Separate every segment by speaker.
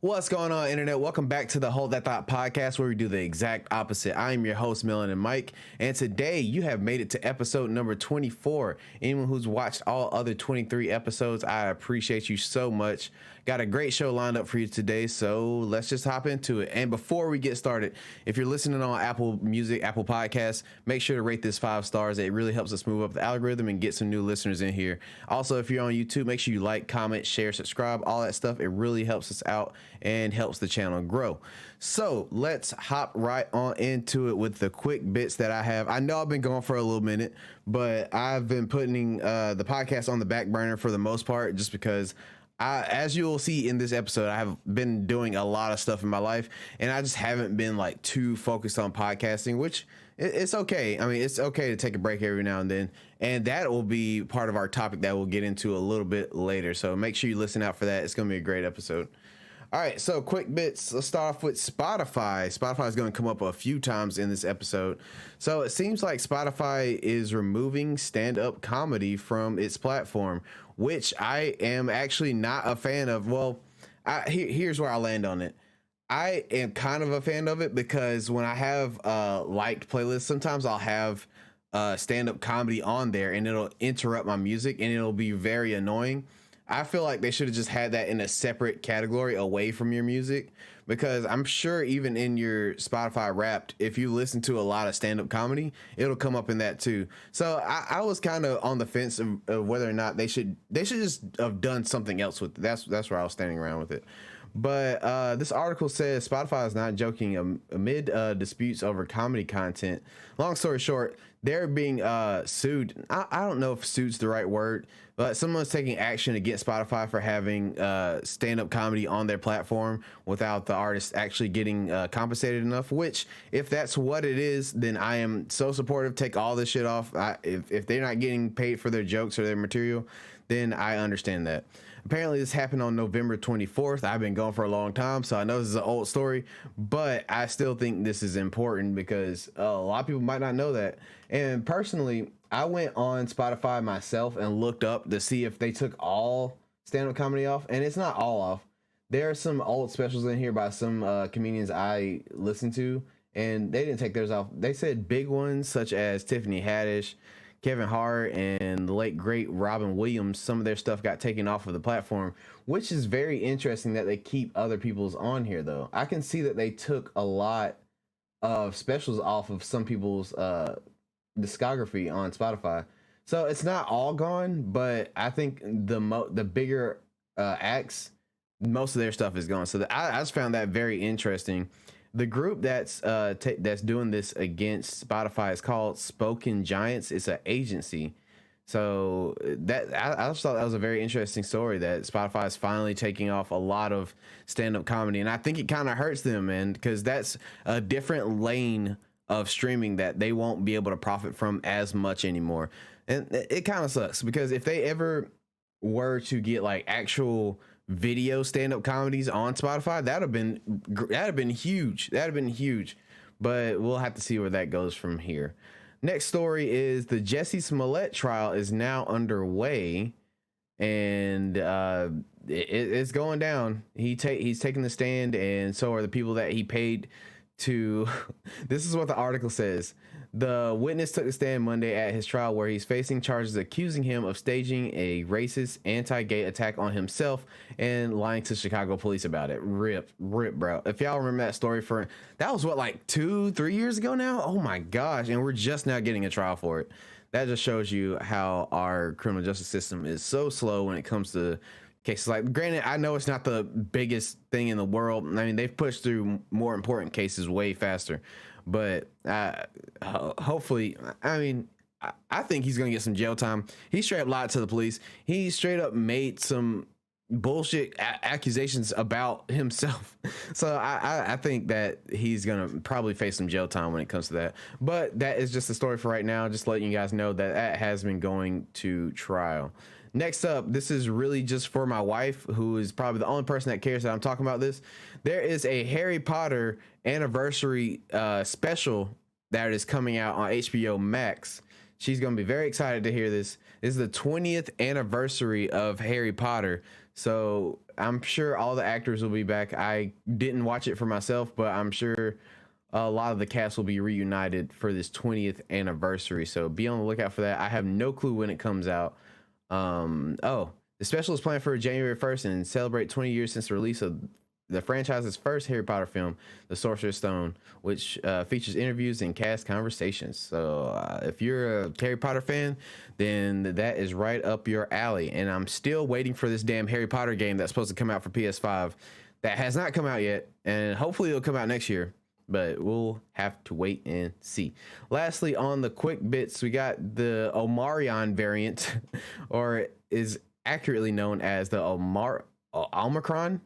Speaker 1: What's going on, internet? Welcome back to the Hold That Thought podcast, where we do the exact opposite. I'm your host, Melanin Mike, and today you have made it to episode number 24. Anyone who's watched all other 23 episodes, I appreciate you so much. Got a great show lined up for you today, so let's just hop into it. And before we get started, if you're listening on Apple Music, Apple Podcasts, make sure to rate this 5 stars. It really helps us move up the algorithm and get some new listeners in here. Also, if you're on YouTube, make sure you like, comment, share, subscribe, all that stuff. It really helps us out and helps the channel grow. So let's hop right on into it with the quick bits that I have. I know I've been going for a little minute, but I've been putting the podcast on the back burner for the most part, just because as you'll see in this episode, I have been doing a lot of stuff in my life, and I just haven't been like too focused on podcasting, which it's okay. I mean, it's okay to take a break every now and then, and that will be part of our topic that we'll get into a little bit later. So make sure you listen out for that. It's going to be a great episode. All right, so quick bits. Let's start off with Spotify. Spotify is going to come up a few times in this episode. So it seems like Spotify is removing stand-up comedy from its platform, which I am actually not a fan of. Well, here's where I land on it. I am kind of a fan of it because when I have liked playlists, sometimes I'll have stand-up comedy on there and it'll interrupt my music and it'll be very annoying. I feel like they should have just had that in a separate category away from your music, because I'm sure even in your Spotify Wrapped, if you listen to a lot of stand-up comedy, it'll come up in that too. So I was kind of on the fence of whether or not they should just have done something else with it. That's where I was standing around with it. But this article says Spotify is not joking amid disputes over comedy content. Long story short, they're being sued. I don't know if suit's the right word, but someone's taking action against Spotify for having stand-up comedy on their platform without the artist actually getting compensated enough, which if that's what it is, then I am so supportive. Take all this shit off. If they're not getting paid for their jokes or their material, then I understand that. Apparently this happened on November 24th. I've been going for a long time, so I know this is an old story, but I still think this is important because a lot of people might not know that. And personally, I went on Spotify myself and looked up to see if they took all stand-up comedy off, and it's not all off. There are some old specials in here by some comedians I listen to, and they didn't take theirs off. They said big ones such as Tiffany Haddish, Kevin Hart, and the late great Robin Williams, some of their stuff got taken off of the platform, which is very interesting that they keep other people's on here though. I can see that they took a lot of specials off of some people's discography on Spotify. So it's not all gone, but I think the bigger acts, most of their stuff is gone. So I just found that very interesting. The group that's doing this against Spotify is called Spoken Giants. It's an agency. So that I just thought that was a very interesting story, that Spotify is finally taking off a lot of stand-up comedy. And I think it kind of hurts them, man, because that's a different lane of streaming that they won't be able to profit from as much anymore. And it kind of sucks, because if they ever were to get like actual video stand-up comedies on Spotify, that'd have been huge, but we'll have to see where that goes from here. Next story is the Jussie Smilette trial is now underway, and it's going down. He's taking the stand, and so are the people that he paid to. This is what the article says. The witness took the stand Monday at his trial, where he's facing charges accusing him of staging a racist, anti-gay attack on himself and lying to Chicago police about it. Rip, bro. If y'all remember that story, that was what, like 2-3 years ago now? Oh my gosh. And we're just now getting a trial for it. That just shows you how our criminal justice system is so slow when it comes to cases. Like, granted, I know it's not the biggest thing in the world. I mean, they've pushed through more important cases way faster. But hopefully, I mean, I think he's going to get some jail time. He straight up lied to the police. He straight up made some bullshit accusations about himself. So I think that he's going to probably face some jail time when it comes to that. But that is just the story for right now. Just letting you guys know that has been going to trial. Next up, this is really just for my wife, who is probably the only person that cares that I'm talking about this. There is a Harry Potter anniversary special that is coming out on HBO Max. She's going to be very excited to hear this. This is the 20th anniversary of Harry Potter. So I'm sure all the actors will be back. I didn't watch it for myself, but I'm sure a lot of the cast will be reunited for this 20th anniversary. So be on the lookout for that. I have no clue when it comes out. Oh, the special is planned for January 1st and celebrate 20 years since the release of the franchise's first Harry Potter film, The Sorcerer's Stone, which features interviews and cast conversations. So if you're a Harry Potter fan, then that is right up your alley. And I'm still waiting for this damn Harry Potter game that's supposed to come out for PS5 that has not come out yet. And hopefully it'll come out next year, but we'll have to wait and see. Lastly, on the quick bits, we got the Omarion variant, or is accurately known as the Omicron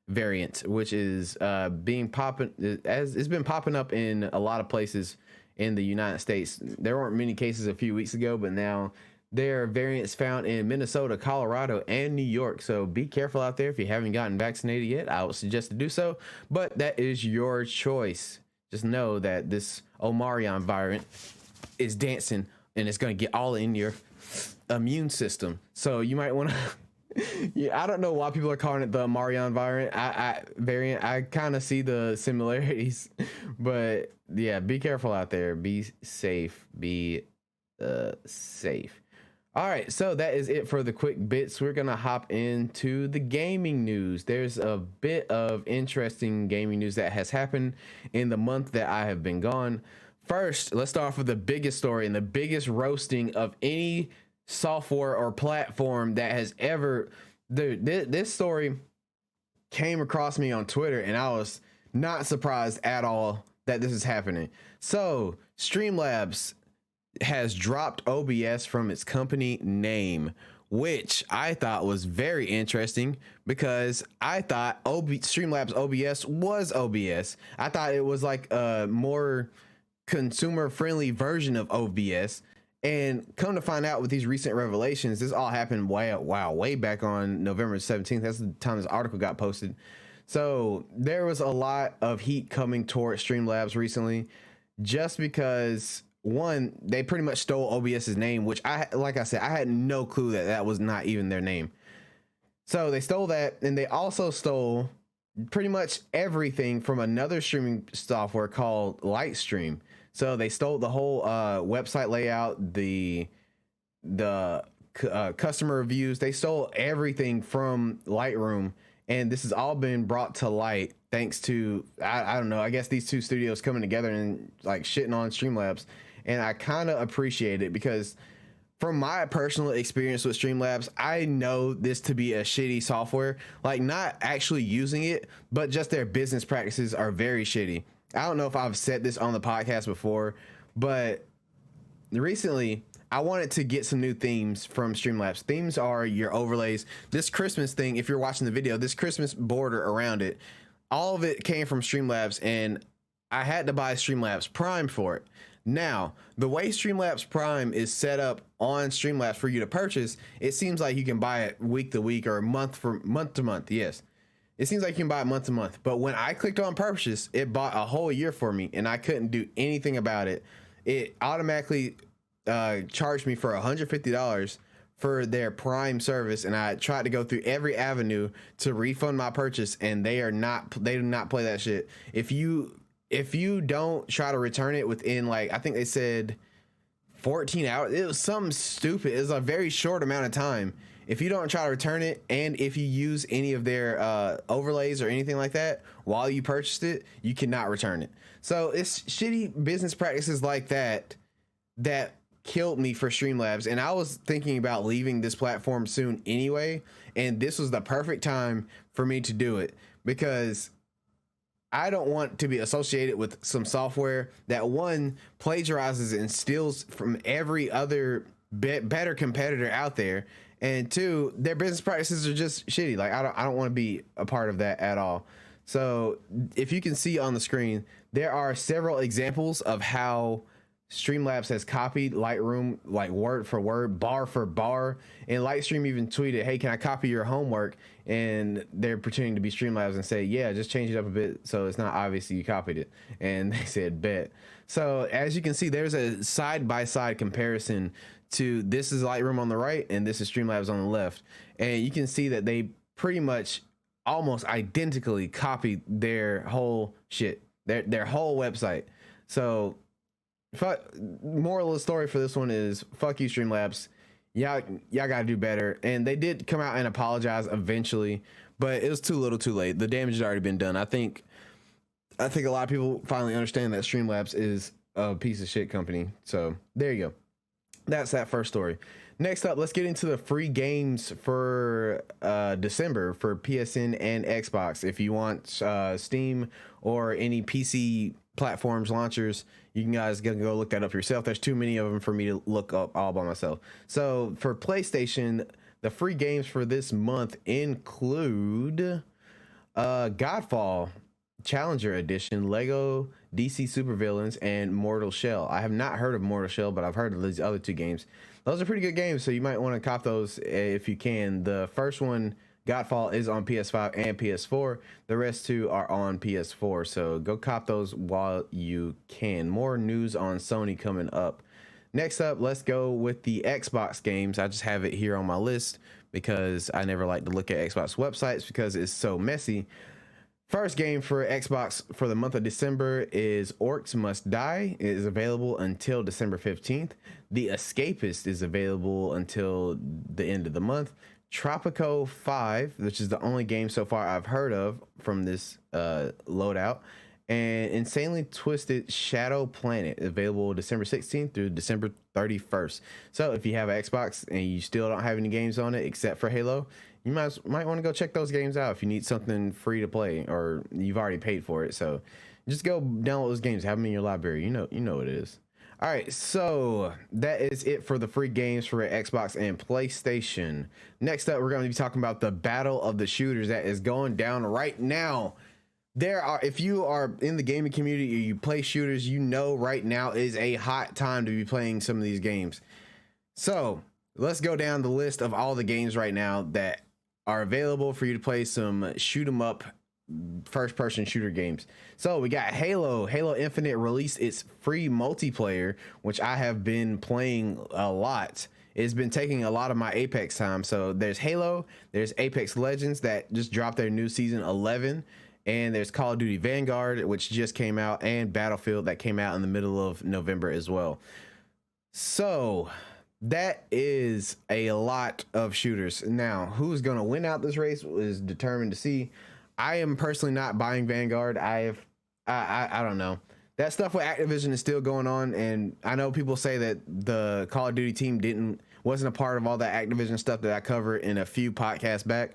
Speaker 1: variant, which is being popping, as it's been popping up in a lot of places in the United States. There weren't many cases a few weeks ago, but now there are variants found in Minnesota, Colorado, and New York. So be careful out there. If you haven't gotten vaccinated yet, I would suggest to do so, but that is your choice. Just know that this Omarion variant is dancing and it's going to get all in your immune system. So you might want to yeah, I don't know why people are calling it the Marion variant. I kind of see the similarities, but yeah, be careful out there. Be safe. Be safe. All right, so that is it for the quick bits. We're gonna hop into the gaming news. There's a bit of interesting gaming news that has happened in the month that I have been gone. First, let's start off with the biggest story and the biggest roasting of any software or platform that has ever. Dude, this story came across me on Twitter and I was not surprised at all that this is happening. So Streamlabs has dropped OBS from its company name, which I thought was very interesting because I thought Streamlabs OBS was OBS. I thought it was like a more consumer friendly version of OBS. And come to find out with these recent revelations, this all happened way back on November 17th. That's the time this article got posted. So there was a lot of heat coming towards Streamlabs recently, just because one, they pretty much stole OBS's name, which like I said, I had no clue that that was not even their name. So they stole that, and they also stole pretty much everything from another streaming software called Lightstream. So they stole the whole website layout, the customer reviews. They stole everything from Lightroom, and this has all been brought to light thanks to I don't know. I guess these two studios coming together and like shitting on Streamlabs, and I kind of appreciate it because from my personal experience with Streamlabs, I know this to be a shitty software. Like not actually using it, but just their business practices are very shitty. I don't know if I've said this on the podcast before, but recently I wanted to get some new themes from Streamlabs. Themes are your overlays. This Christmas thing, if you're watching the video, this Christmas border around it, all of it came from Streamlabs, and I had to buy Streamlabs Prime for it. Now, the way Streamlabs Prime is set up on Streamlabs for you to purchase, it seems like you can buy it week to week or month to month. Yes. It seems like you can buy it month to month, but when I clicked on purchase, it bought a whole year for me and I couldn't do anything about it. It automatically charged me for $150 for their Prime service, and I tried to go through every avenue to refund my purchase, and they do not play that shit. If you don't try to return it within, like, I think they said 14 hours, it was something stupid. It was a very short amount of time. If you don't try to return it, and if you use any of their overlays or anything like that while you purchased it, you cannot return it. So it's shitty business practices like that killed me for Streamlabs. And I was thinking about leaving this platform soon anyway, and this was the perfect time for me to do it because I don't want to be associated with some software that one plagiarizes and steals from every other better competitor out there. And two, their business practices are just shitty. Like I don't want to be a part of that at all. So if you can see on the screen, there are several examples of how Streamlabs has copied Lightroom, like word for word, bar for bar. And Lightstream even tweeted, "Hey, can I copy your homework?" And they're pretending to be Streamlabs and say, "Yeah, just change it up a bit so it's not obvious you copied it." And they said, "Bet." So as you can see, there's a side-by-side comparison to this is Lightroom on the right and this is Streamlabs on the left, and you can see that they pretty much almost identically copied their whole shit, their whole website. So moral of the story for this one is fuck you, Streamlabs. Y'all gotta do better. And they did come out and apologize eventually, but it was too little too late. The damage has already been done. I think a lot of people finally understand that Streamlabs is a piece of shit company. So there you go. That's that first story. Next up, let's get into the free games for December for PSN and Xbox. If you want Steam or any PC platforms launchers, you can guys go look that up yourself. There's too many of them for me to look up all by myself. So for PlayStation, the free games for this month include Godfall Challenger Edition, Lego DC Supervillains, and Mortal Shell. I have not heard of Mortal Shell, but I've heard of these other two games. Those are pretty good games, so you might want to cop those if you can. The first one, Godfall, is on PS5 and PS4. The rest two are on PS4, so go cop those while you can. More news on Sony coming up. Next up, let's go with the Xbox games. I just have it here on my list because I never like to look at Xbox websites because it's so messy. First game for Xbox for the month of December is Orcs Must Die. It is available until December 15th. The Escapist is available until the end of the month. Tropico 5, which is the only game so far I've heard of from this loadout. And Insanely Twisted Shadow Planet, available December 16th through December 31st. So if you have an Xbox and you still don't have any games on it except for Halo, you might want to go check those games out if you need something free to play or you've already paid for it. So just go download those games, have them in your library. You know what it is. All right, so that is it for the free games for Xbox and PlayStation. Next up, we're going to be talking about the battle of the shooters that is going down right now. If you are in the gaming community or you play shooters, you know right now is a hot time to be playing some of these games. So let's go down the list of all the games right now that are available for you to play some shoot 'em up first person shooter games. So we got Halo Infinite released its free multiplayer, which I have been playing a lot. It's been taking a lot of my Apex time. So there's Halo, there's Apex Legends that just dropped their new season 11, and there's Call of Duty Vanguard, which just came out, and Battlefield that came out in the middle of November as well. So that is a lot of shooters. Now, who's going to win out this race is determined to see. I am personally not buying Vanguard. I don't know. That stuff with Activision is still going on, and I know people say that the Call of Duty team wasn't a part of all that Activision stuff that I covered in a few podcasts back,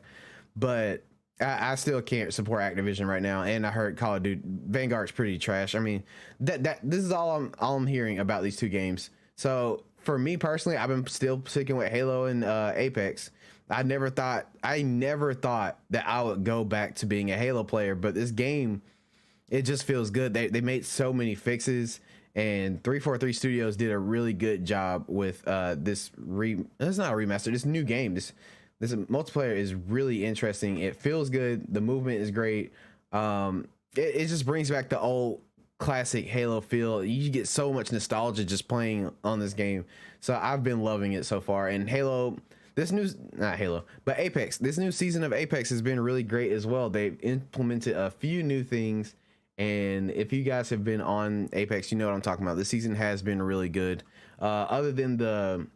Speaker 1: but I still can't support Activision right now. And I heard Call of Duty Vanguard's pretty trash. I mean, this is all I'm hearing about these two games. So for me personally, I've been still sticking with Halo and Apex. I never thought that I would go back to being a Halo player, but this game, it just feels good. They made so many fixes, and 343 Studios did a really good job with it's not a remaster, this new game. This multiplayer is really interesting. It feels good. The movement is great. It just brings back the old classic Halo feel. You get so much nostalgia just playing on this game. So I've been loving it so far. And Apex, this new season of Apex has been really great as well. They've implemented a few new things, and if you guys have been on Apex, you know what I'm talking about. This season has been really good. Other than the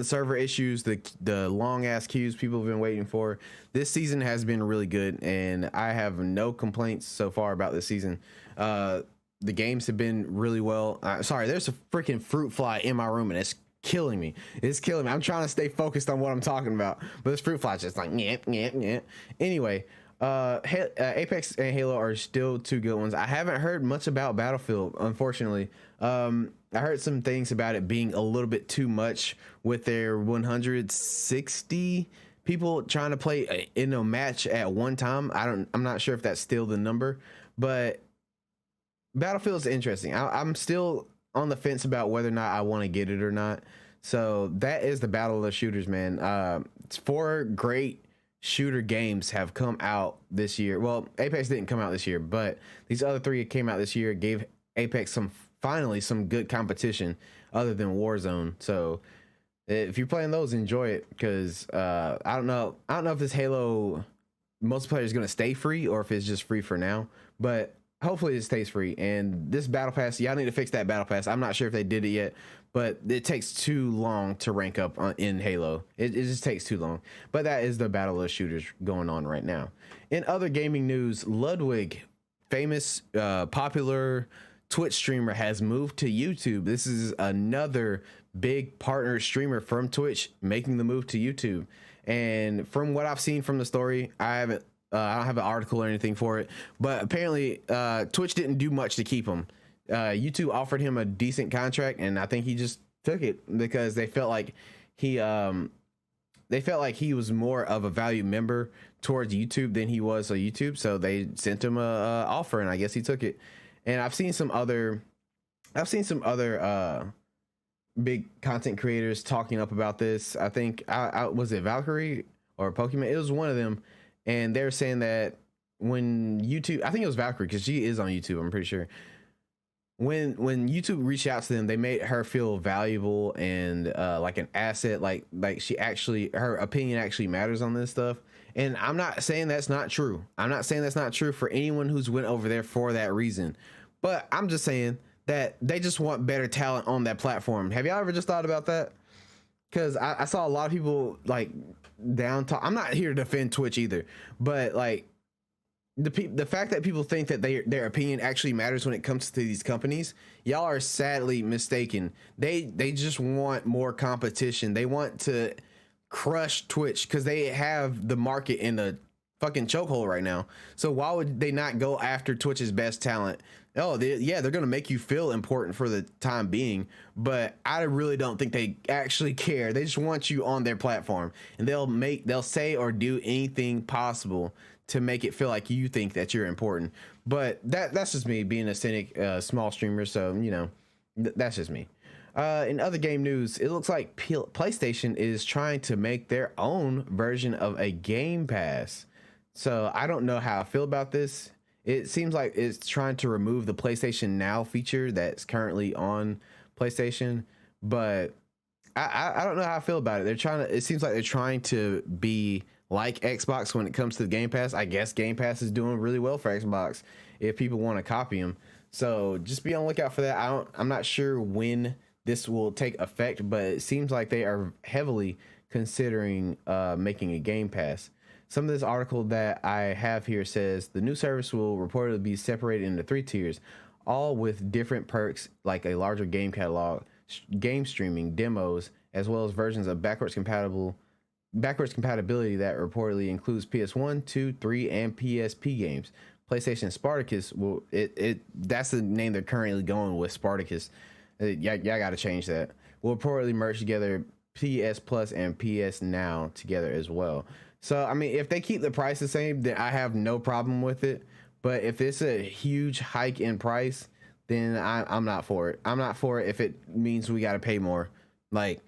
Speaker 1: server issues, the long ass queues people have been waiting for, this season has been really good, and I have no complaints so far about this season. The games have been really well. Sorry, there's a freaking fruit fly in my room, and it's killing me. I'm trying to stay focused on what I'm talking about, but this fruit fly is just like nyeh. Anyway, Apex and Halo are still two good ones. I haven't heard much about Battlefield, unfortunately. I heard some things about it being a little bit too much with their 160 people trying to play in a match at one time. I'm not sure if that's still the number, but Battlefield's interesting. I'm still on the fence about whether or not I want to get it or not. So that is the battle of the shooters, man. 4 great shooter games have come out this year. Well, Apex didn't come out this year, but these other 3 came out this year, gave Apex some finally some good competition other than Warzone. So if you're playing those, enjoy it, because I don't know if this Halo multiplayer is going to stay free or if it's just free for now, but hopefully it stays free. And this battle pass, y'all need to fix that battle pass. I'm not sure if they did it yet, but it takes too long to rank up in Halo. It just takes too long. But that is the battle of shooters going on right now. In other gaming news, Ludwig, famous popular Twitch streamer, has moved to YouTube. This is another big partner streamer from Twitch making the move to YouTube. And from what I've seen from the story, I don't have an article or anything for it, but apparently Twitch didn't do much to keep him. YouTube offered him a decent contract, and I think he just took it because they felt like he was more of a valued member towards YouTube than he was on YouTube. So they sent him a offer, and I guess he took it. And I've seen some other big content creators talking up about this. I think was it Valkyrie or Pokemon? It was one of them, and they're saying that when YouTube, I think it was Valkyrie because she is on YouTube, I'm pretty sure. When YouTube reached out to them, they made her feel valuable and like an asset, like she actually, her opinion actually matters on this stuff. And I'm not saying that's not true. I'm not saying that's not true for anyone who's went over there for that reason. But I'm just saying that they just want better talent on that platform. Have y'all ever just thought about that? Because I saw a lot of people like down talk. I'm not here to defend Twitch either, but like the fact that people think that their opinion actually matters when it comes to these companies, y'all are sadly mistaken. They just want more competition. They want to crush Twitch because they have the market in a fucking chokehold right now. So why would they not go after Twitch's best talent? Oh, they're gonna make you feel important for the time being, but I really don't think they actually care. They just want you on their platform, and they'll say or do anything possible to make it feel like you think that you're important. But that's just me being a cynic, small streamer. So you know, that's just me. In other game news, it looks like PlayStation is trying to make their own version of a Game Pass. So I don't know how I feel about this. It seems like it's trying to remove the PlayStation Now feature that's currently on PlayStation, but I don't know how I feel about it. It seems like they're trying to be like Xbox when it comes to the Game Pass. I guess Game Pass is doing really well for Xbox if people want to copy them. So just be on the lookout for that. I'm not sure when this will take effect, but it seems like they are heavily considering making a Game Pass. Some of this article that I have here says the new service will reportedly be separated into 3 tiers, all with different perks like a larger game catalog, game streaming, demos, as well as versions of backwards compatibility that reportedly includes PS1, 2, 3, and PSP games. PlayStation Spartacus that's the name they're currently going with, Spartacus. Y'all got to change that. Will reportedly merge together PS Plus and PS Now together as well. So, I mean, if they keep the price the same, then I have no problem with it. But if it's a huge hike in price, then I'm not for it. I'm not for it if it means we got to pay more. Like,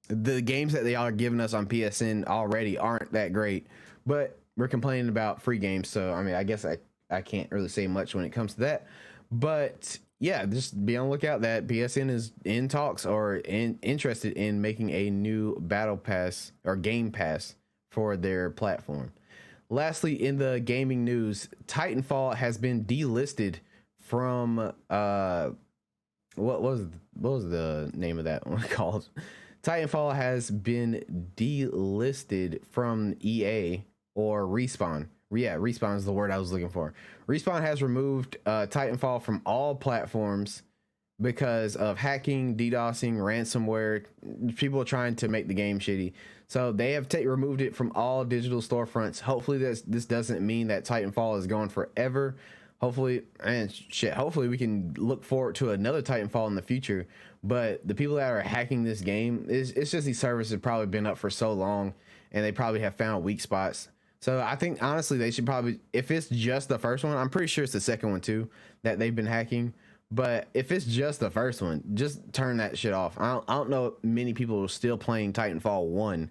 Speaker 1: the games that they are giving us on PSN already aren't that great. But we're complaining about free games. So, I mean, I guess I can't really say much when it comes to that. But, yeah, just be on the lookout that PSN is in talks or interested in making a new Battle Pass or Game Pass for their platform. Lastly, in the gaming news, Titanfall has been delisted from what was the name of that one called? Titanfall has been delisted from EA or Respawn. Yeah, Respawn is the word I was looking for. Respawn has removed Titanfall from all platforms because of hacking, DDoSing, ransomware, people trying to make the game shitty. So they have removed it from all digital storefronts. Hopefully this doesn't mean that Titanfall is gone forever. Hopefully we can look forward to another Titanfall in the future. But the people that are hacking this game, it's just these servers have probably been up for so long and they probably have found weak spots. So I think honestly they should probably, if it's just the first one, I'm pretty sure it's the second one too that they've been hacking. But if it's just the first one, just turn that shit off. I don't know many people are still playing Titanfall 1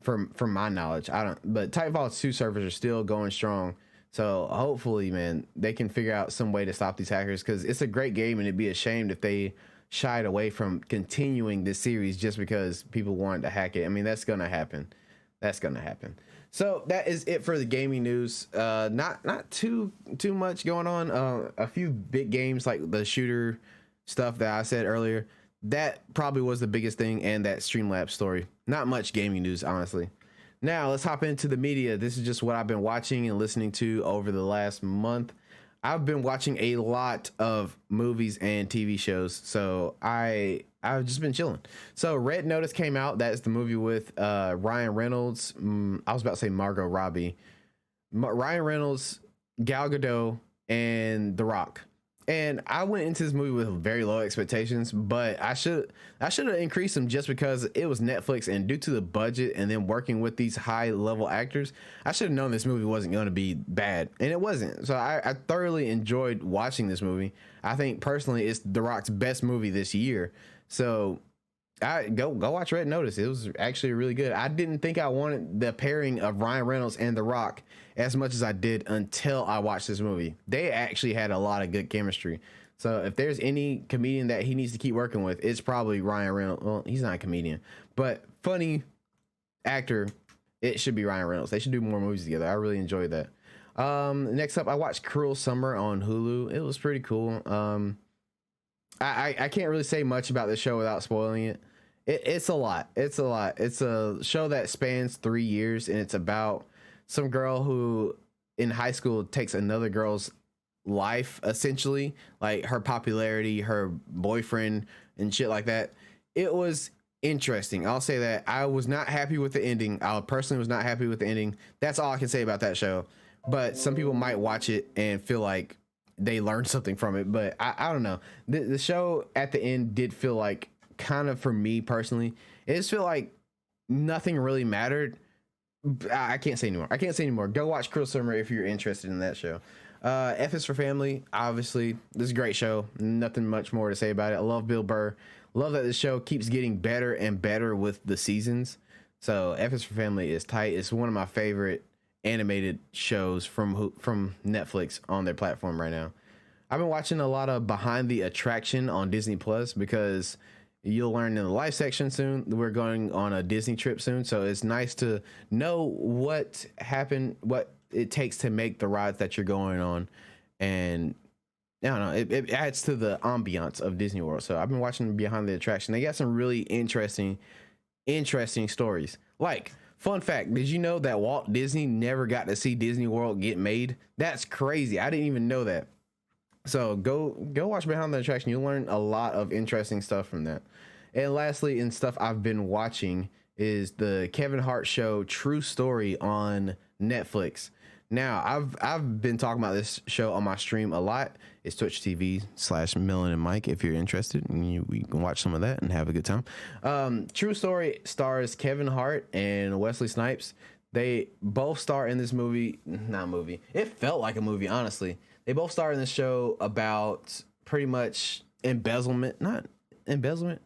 Speaker 1: from my knowledge. But Titanfall 2 servers are still going strong. So hopefully, man, they can figure out some way to stop these hackers, because it's a great game and it'd be a shame if they shied away from continuing this series just because people wanted to hack it. I mean, that's gonna happen. That's gonna happen. So that is it for the gaming news. Not too much going on. A few big games like the shooter stuff that I said earlier. That probably was the biggest thing, and that Streamlabs story. Not much gaming news, honestly. Now let's hop into the media. This is just what I've been watching and listening to over the last month. I've been watching a lot of movies and TV shows, so I've just been chilling. So Red Notice came out. That's the movie with Ryan Reynolds. I was about to say Margot Robbie. Ryan Reynolds, Gal Gadot, and The Rock. And I went into this movie with very low expectations, but I should have increased them just because it was Netflix, and due to the budget and then working with these high level actors, I should have known this movie wasn't going to be bad, and it wasn't. So I thoroughly enjoyed watching this movie. I think personally it's The Rock's best movie this year. So I go watch Red Notice. It was actually really good. I didn't think I wanted the pairing of Ryan Reynolds and The Rock as much as I did until I watched this movie. They actually had a lot of good chemistry. So if there's any comedian that he needs to keep working with, it's probably Ryan Reynolds. Well, he's not a comedian, but funny actor. It should be Ryan Reynolds. They should do more movies together. I really enjoyed that. Next up, I watched Cruel Summer on Hulu. It was pretty cool. I can't really say much about this show without spoiling it. It's a lot. It's a show that spans 3 years, and it's about some girl who in high school takes another girl's life, essentially, like her popularity, her boyfriend, and shit like that. It was interesting. I'll say that. I was not happy with the ending. I personally was not happy with the ending. That's all I can say about that show. But some people might watch it and feel like they learned something from it. But I don't know. The show at the end did feel like, kind of, for me personally, it just feel like nothing really mattered. I can't say anymore. Go watch Cruel Summer if you're interested in that show. F is for Family. Obviously, this is a great show. Nothing much more to say about it. I love Bill Burr. Love that this show keeps getting better and better with the seasons. So F is for Family is tight. It's one of my favorite animated shows from Netflix on their platform right now. I've been watching a lot of Behind the Attraction on Disney Plus, because you'll learn in the live section soon. We're going on a Disney trip soon, so it's nice to know what happened, what it takes to make the rides that you're going on, and I don't know, it adds to the ambiance of Disney World. So I've been watching Behind the Attraction. They got some really interesting stories. Like, fun fact, did you know that Walt Disney never got to see Disney World get made? That's crazy. I didn't even know that. So go watch Behind the Attraction. You'll learn a lot of interesting stuff from that. And lastly, in stuff I've been watching is the Kevin Hart show True Story on Netflix. Now, I've been talking about this show on my stream a lot. It's Twitch TV/Millen and Mike if you're interested, and we can watch some of that and have a good time. True Story stars Kevin Hart and Wesley Snipes. They both star in this movie. Not movie. It felt like a movie, honestly. They both star in this show about pretty much embezzlement. Not embezzlement.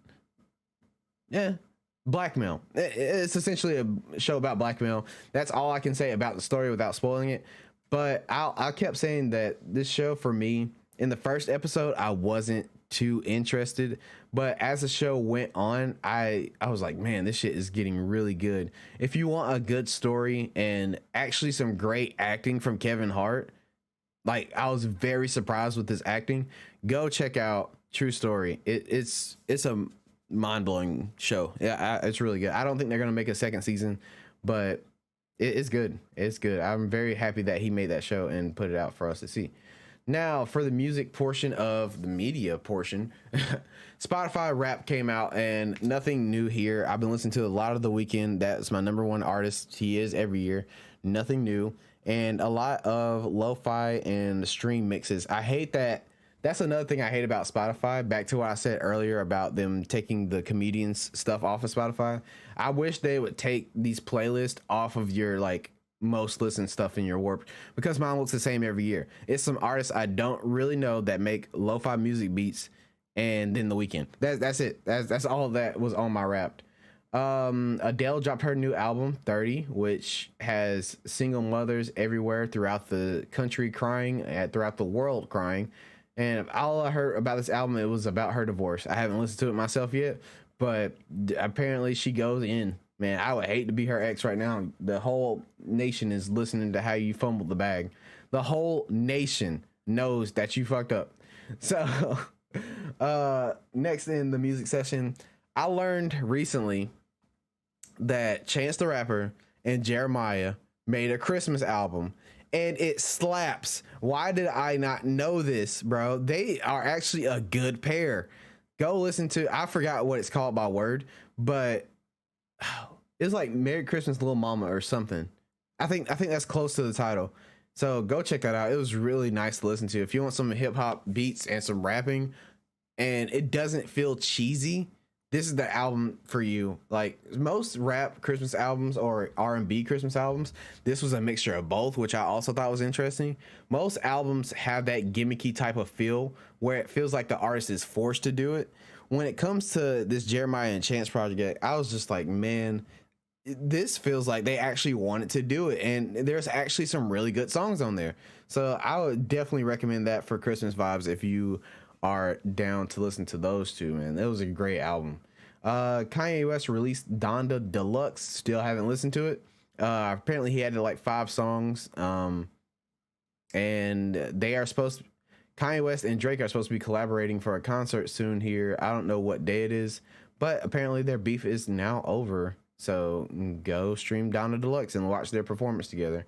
Speaker 1: Yeah. Blackmail. It's essentially a show about blackmail. That's all I can say about the story without spoiling it. But I kept saying that this show, for me, in the first episode, I wasn't too interested. But as the show went on, I was like, man, this shit is getting really good. If you want a good story and actually some great acting from Kevin Hart, like, I was very surprised with his acting. Go check out True Story. It's a mind-blowing show. Yeah, it's really good. I don't think they're gonna make a second season, but it's good. It's good. I'm very happy that he made that show and put it out for us to see. Now, for the music portion of the media portion, Spotify Rap came out, and nothing new here. I've been listening to a lot of The Weeknd. That's my number one artist. He is every year. Nothing new. And a lot of lo-fi and stream mixes. I hate that. That's another thing I hate about Spotify. Back to what I said earlier about them taking the comedians stuff off of Spotify. I wish they would take these playlists off of your, like, most listened stuff in your warp, because mine looks the same every year. It's some artists I don't really know that make lo-fi music beats, and then The Weeknd. That's it. That's all that was on my Wrapped. Adele dropped her new album 30, which has single mothers everywhere throughout the country crying, throughout the world crying. And all I heard about this album, it was about her divorce. I haven't listened to it myself yet, but apparently she goes in. Man, I would hate to be her ex right now. The whole nation is listening to how you fumbled the bag. The whole nation knows that you fucked up. So next in the music session, I learned recently that Chance the Rapper and Jeremiah made a Christmas album, and it slaps. Why did I not know this, bro? They are actually a good pair. Go listen to, I forgot what it's called by word, but it's like Merry Christmas Little Mama or something. I think that's close to the title. So go check that out. It was really nice to listen to. If you want some hip hop beats and some rapping and it doesn't feel cheesy, this is the album for you. Like most rap Christmas albums or R&B Christmas albums, this was a mixture of both, which I also thought was interesting. Most albums have that gimmicky type of feel where it feels like the artist is forced to do it. When it comes to this Jeremiah and Chance project, I was just like, man, this feels like they actually wanted to do it, and there's actually some really good songs on there. So I would definitely recommend that for Christmas vibes if you are down to listen to those two, man. That was a great album. Kanye West released Donda Deluxe. Still haven't listened to it. Apparently he had like 5 songs. And they are Kanye West and Drake are supposed to be collaborating for a concert soon here. I don't know what day it is, but apparently their beef is now over. So go stream Donda Deluxe and watch their performance together.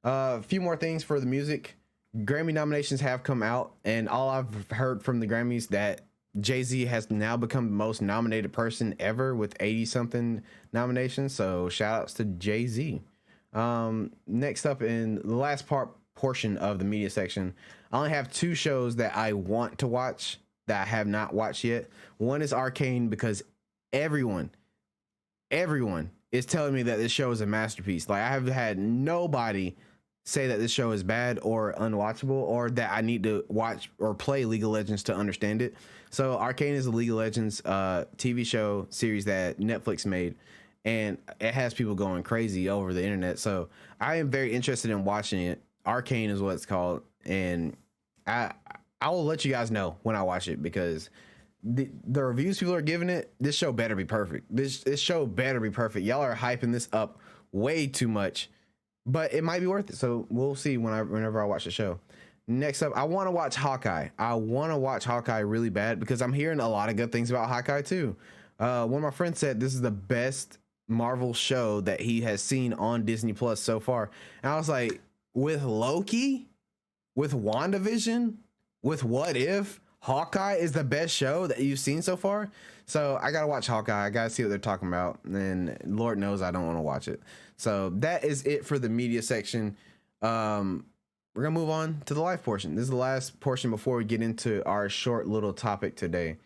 Speaker 1: A few more things for the music. Grammy nominations have come out, and all I've heard from the Grammys that Jay-Z has now become the most nominated person ever with 80 something nominations. So shout outs to Jay-Z. Next up in the last portion of the media section, I only have 2 shows that I want to watch that I have not watched yet. One is Arcane, because everyone is telling me that this show is a masterpiece. Like I have had nobody say that this show is bad or unwatchable or that I need to watch or play League of Legends to understand it. So Arcane is a League of Legends TV show series that Netflix made, and it has people going crazy over the internet. So I am very interested in watching it. Arcane is what it's called, and I will let you guys know when I watch it, because the reviews people are giving it, this show better be perfect. This show better be perfect. Y'all are hyping this up way too much, but it might be worth it. So we'll see whenever I watch the show. Next up, I want to watch Hawkeye. I want to watch Hawkeye really bad because I'm hearing a lot of good things about Hawkeye too. One of my friends said this is the best Marvel show that he has seen on Disney Plus so far. And I was like, with Loki, with WandaVision, with What If, Hawkeye is the best show that you've seen so far. So I gotta watch Hawkeye. I gotta see what they're talking about, and Lord knows I don't want to watch it. So that is it for the media section. We're gonna move on to the live portion. This is the last portion before we get into our short little topic today.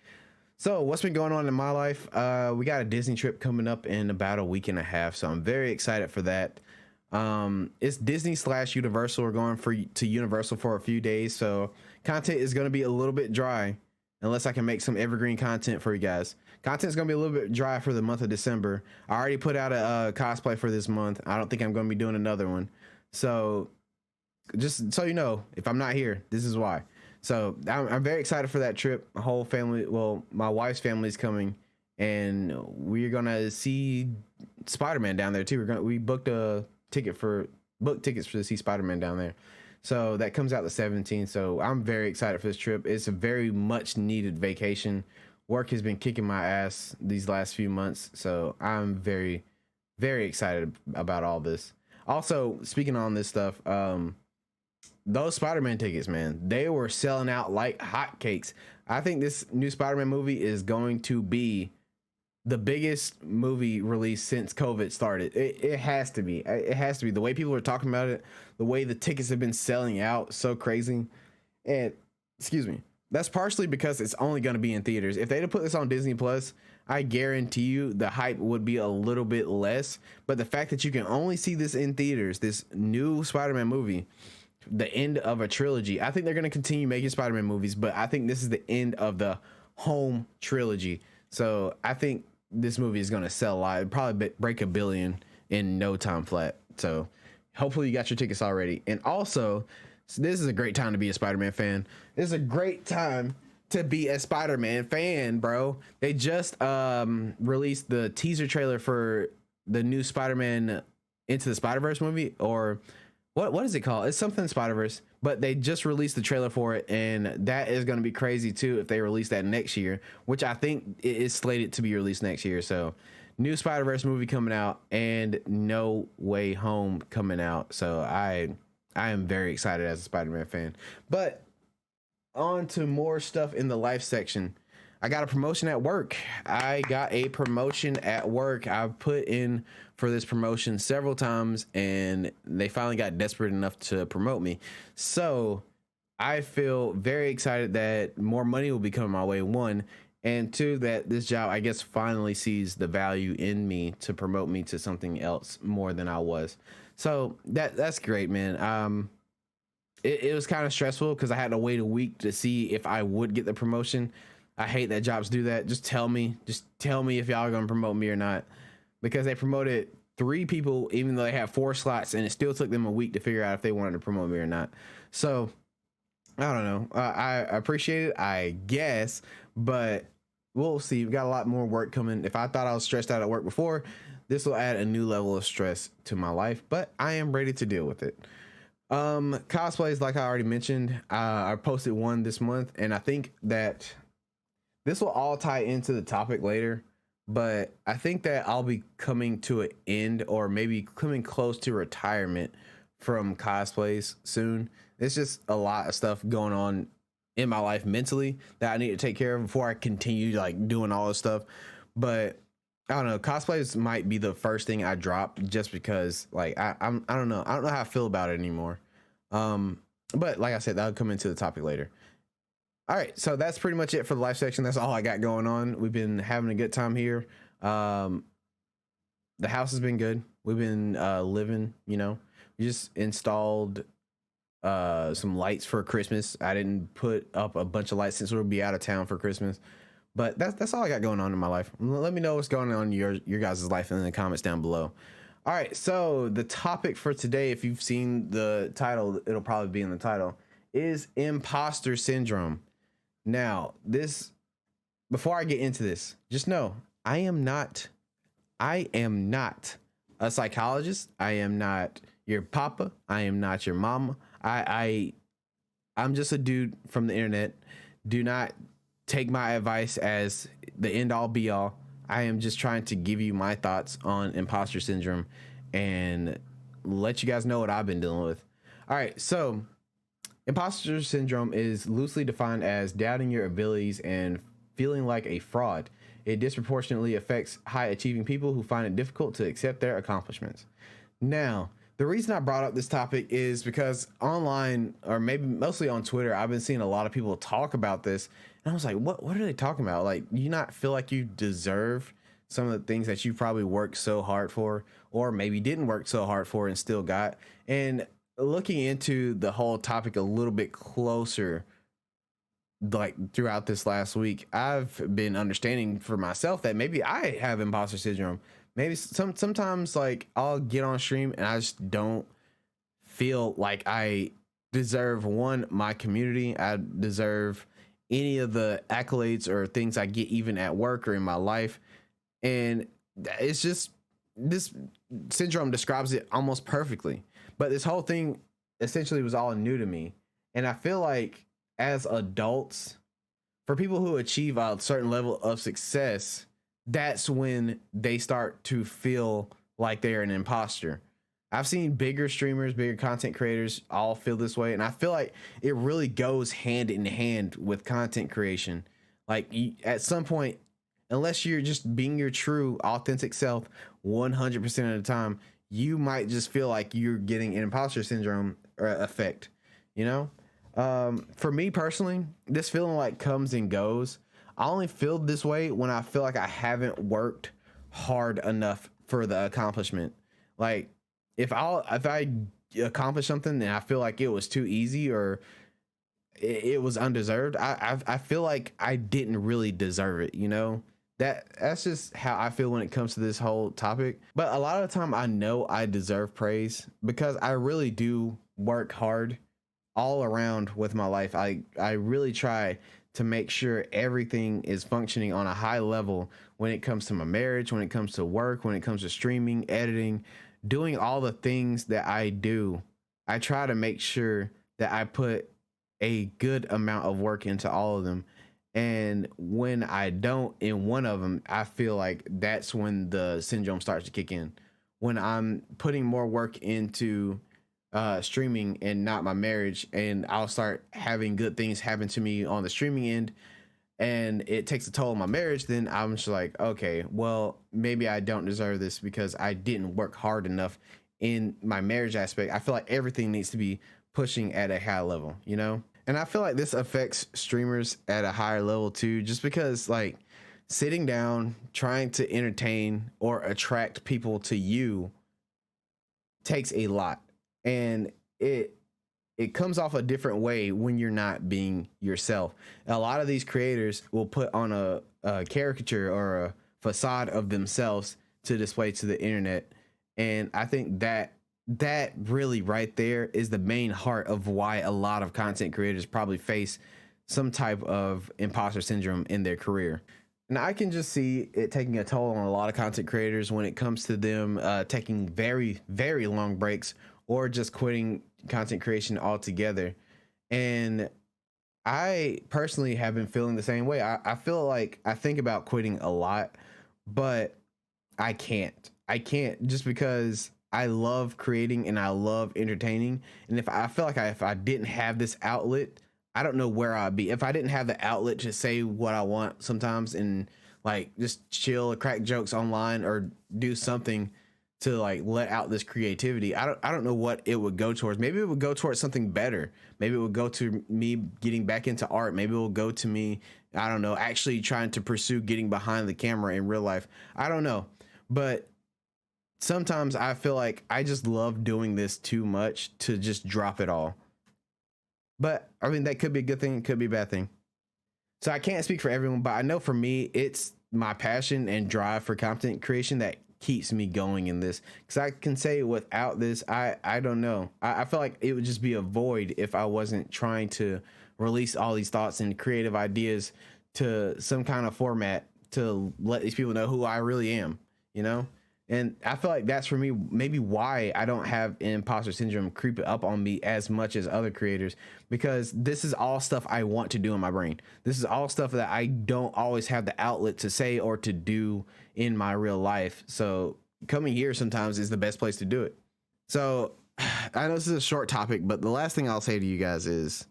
Speaker 1: So what's been going on in my life? We got a Disney trip coming up in about a week and a half, so I'm very excited for that. It's Disney/Universal. We're going to Universal for a few days, so content is going to be a little bit dry unless I can make some evergreen content for you guys. Content is going to be a little bit dry for the month of December. I already put out a cosplay for this month. I don't think I'm going to be doing another one. So just so you know, if I'm not here, this is why. So I'm very excited for that trip. My whole family, well, my wife's family is coming, and we're going to see Spider-Man down there too. We booked tickets to see Spider-Man down there. So that comes out the 17th. So I'm very excited for this trip. It's a very much needed vacation. Work has been kicking my ass these last few months. So I'm very, very excited about all this. Also, speaking on this stuff, those Spider-Man tickets, man, they were selling out like hotcakes. I think this new Spider-Man movie is going to be the biggest movie release since COVID started. It has to be. It has to be. The way people are talking about it, the way the tickets have been selling out so crazy. And excuse me, that's partially because it's only going to be in theaters. If they'd have put this on Disney Plus, I guarantee you the hype would be a little bit less. But the fact that you can only see this in theaters, this new Spider-Man movie, the end of a trilogy. I think they're going to continue making Spider-Man movies, but I think this is the end of the home trilogy. So I think this movie is going to sell a lot. It'd probably break 1 billion in no time flat. So hopefully you got your tickets already. And also, this is a great time to be a Spider-Man fan. This is a great time to be a Spider-Man fan, bro. They just released the teaser trailer for the new Spider-Man Into the Spider-Verse movie, or what is it called? It's something Spider-Verse, but they just released the trailer for it, and that is going to be crazy too if they release that next year, which I think it is slated to be released next year. So new Spider-Verse movie coming out and No Way Home coming out. So I am very excited as a Spider-Man fan. But on to more stuff in the life section. I got a promotion at work. I put in for this promotion several times, and they finally got desperate enough to promote me. So I feel very excited that more money will be coming my way, one, and two, that this job, I guess, finally sees the value in me to promote me to something else more than I was. So that's great, man. It was kind of stressful because I had to wait a week to see if I would get the promotion. I hate that jobs do that. Just tell me if y'all are gonna promote me or not, because they promoted 3 people even though they had 4 slots, and it still took them a week to figure out if they wanted to promote me or not. So I don't know. I appreciate it, I guess, but we'll see. We've got a lot more work coming. If I thought I was stressed out at work before, this will add a new level of stress to my life, but I am ready to deal with it. Cosplays, like I already mentioned, I posted one this month, and I think that this will all tie into the topic later, but I think that I'll be coming to an end, or maybe coming close to retirement from cosplays soon. It's just a lot of stuff going on in my life mentally that I need to take care of before I continue like doing all this stuff. But I don't know, cosplays might be the first thing I drop, just because like I don't know how I feel about it anymore. But like I said, that'll come into the topic later. All right, so that's pretty much it for the life section. That's all I got going on. We've been having a good time here. The house has been good. We've been living, you know. We just installed some lights for Christmas. I didn't put up a bunch of lights since we'll be out of town for Christmas. But that's all I got going on in my life. Let me know what's going on in your guys' life in the comments down below. All right, so the topic for today, if you've seen the title, it'll probably be in the title, is Imposter Syndrome. Now, before I get into this, just know I am not a psychologist. I am not your papa. I am not your mama. I'm just a dude from the internet. Do not take my advice as the end all be all. I am just trying to give you my thoughts on imposter syndrome and let you guys know what I've been dealing with. All right, so imposter syndrome is loosely defined as doubting your abilities and feeling like a fraud. It disproportionately affects high achieving people who find it difficult to accept their accomplishments. Now, the reason I brought up this topic is because online, or maybe mostly on Twitter, I've been seeing a lot of people talk about this, and I was like, what are they talking about? Like, you not feel like you deserve some of the things that you probably worked so hard for, or maybe didn't work so hard for and still got? And looking into the whole topic a little bit closer, like throughout this last week, I've been understanding for myself that maybe I have imposter syndrome. Maybe sometimes like I'll get on stream and I just don't feel like I deserve my community. I deserve any of the accolades or things I get even at work or in my life. And it's just, this syndrome describes it almost perfectly. But this whole thing essentially was all new to me. And I feel like as adults, for people who achieve a certain level of success, that's when they start to feel like they're an imposter. I've seen bigger streamers, bigger content creators all feel this way. And I feel like it really goes hand in hand with content creation. Like at some point, unless you're just being your true authentic self 100% of the time, you might just feel like you're getting an imposter syndrome effect, you know? For me personally, this feeling like comes and goes. I only feel this way when I feel like I haven't worked hard enough for the accomplishment. Like if I accomplish something and I feel like it was too easy or it was undeserved, I feel like I didn't really deserve it, you know? that's just how I feel when it comes to this whole topic. But a lot of the time I know I deserve praise because I really do work hard all around with my life. I really try to make sure everything is functioning on a high level when it comes to my marriage, when it comes to work, when it comes to streaming, editing, doing all the things that I do. I try to make sure that I put a good amount of work into all of them. And when I don't in one of them, I feel like that's when the syndrome starts to kick in. When I'm putting more work into streaming and not my marriage, and I'll start having good things happen to me on the streaming end, and it takes a toll on my marriage, then I'm just like, okay, well, maybe I don't deserve this because I didn't work hard enough in my marriage aspect. I feel like everything needs to be pushing at a high level, you know? And I feel like this affects streamers at a higher level too, just because like sitting down, trying to entertain or attract people to you takes a lot. And it comes off a different way when you're not being yourself. A lot of these creators will put on a caricature or a facade of themselves to display to the internet. And I think that really right there is the main heart of why a lot of content creators probably face some type of imposter syndrome in their career. And I can just see it taking a toll on a lot of content creators when it comes to them taking very, very long breaks or just quitting content creation altogether. And I personally have been feeling the same way. I feel like I think about quitting a lot, but I can't just because I love creating and I love entertaining. And if I feel like if I didn't have this outlet, I don't know where I'd be. If I didn't have the outlet to say what I want sometimes and like just chill or crack jokes online or do something to like let out this creativity, I don't know what it would go towards. Maybe it would go towards something better. Maybe it would go to me getting back into art. Maybe it will go to me, I don't know, actually trying to pursue getting behind the camera in real life. I don't know. But sometimes I feel like I just love doing this too much to just drop it all. But I mean, that could be a good thing, it could be a bad thing. So I can't speak for everyone, but I know for me, it's my passion and drive for content creation that keeps me going in this. Because I can say without this, I don't know. I feel like it would just be a void if I wasn't trying to release all these thoughts and creative ideas to some kind of format to let these people know who I really am, you know? And I feel like that's for me maybe why I don't have imposter syndrome creep up on me as much as other creators, because this is all stuff I want to do in my brain. This is all stuff that I don't always have the outlet to say or to do in my real life. So coming here sometimes is the best place to do it. So I know this is a short topic, but the last thing I'll say to you guys is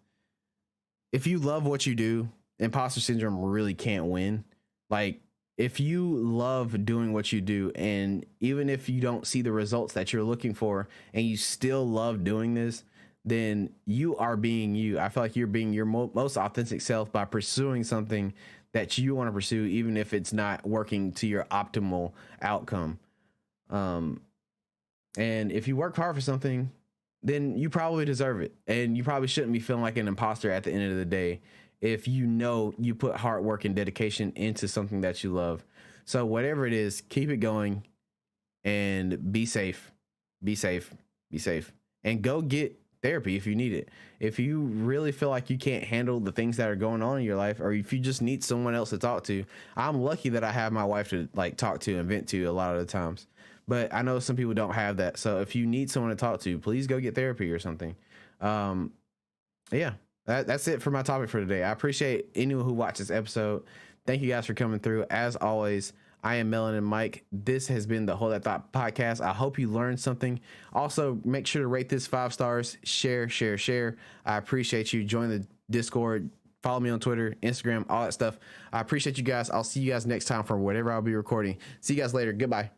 Speaker 1: if you love what you do, imposter syndrome really can't win. Like, if you love doing what you do, and even if you don't see the results that you're looking for and you still love doing this, then you are being you. I feel like you're being your most authentic self by pursuing something that you want to pursue, even if it's not working to your optimal outcome. And if you work hard for something, then you probably deserve it. And you probably shouldn't be feeling like an imposter at the end of the day if you know you put hard work and dedication into something that you love. So whatever it is, keep it going and be safe. Be safe. Be safe. And go get therapy if you need it. If you really feel like you can't handle the things that are going on in your life, or if you just need someone else to talk to, I'm lucky that I have my wife to like talk to and vent to a lot of the times. But I know some people don't have that. So if you need someone to talk to, please go get therapy or something. Yeah. That's it for my topic for today. I appreciate anyone who watched this episode. Thank you guys for coming through. As always, I am Melon and Mike. This has been the Hold That Thought podcast. I hope you learned something. Also, make sure to rate this 5 stars. Share. I appreciate you. Join the Discord. Follow me on Twitter, Instagram, all that stuff. I appreciate you guys. I'll see you guys next time for whatever I'll be recording. See you guys later. Goodbye.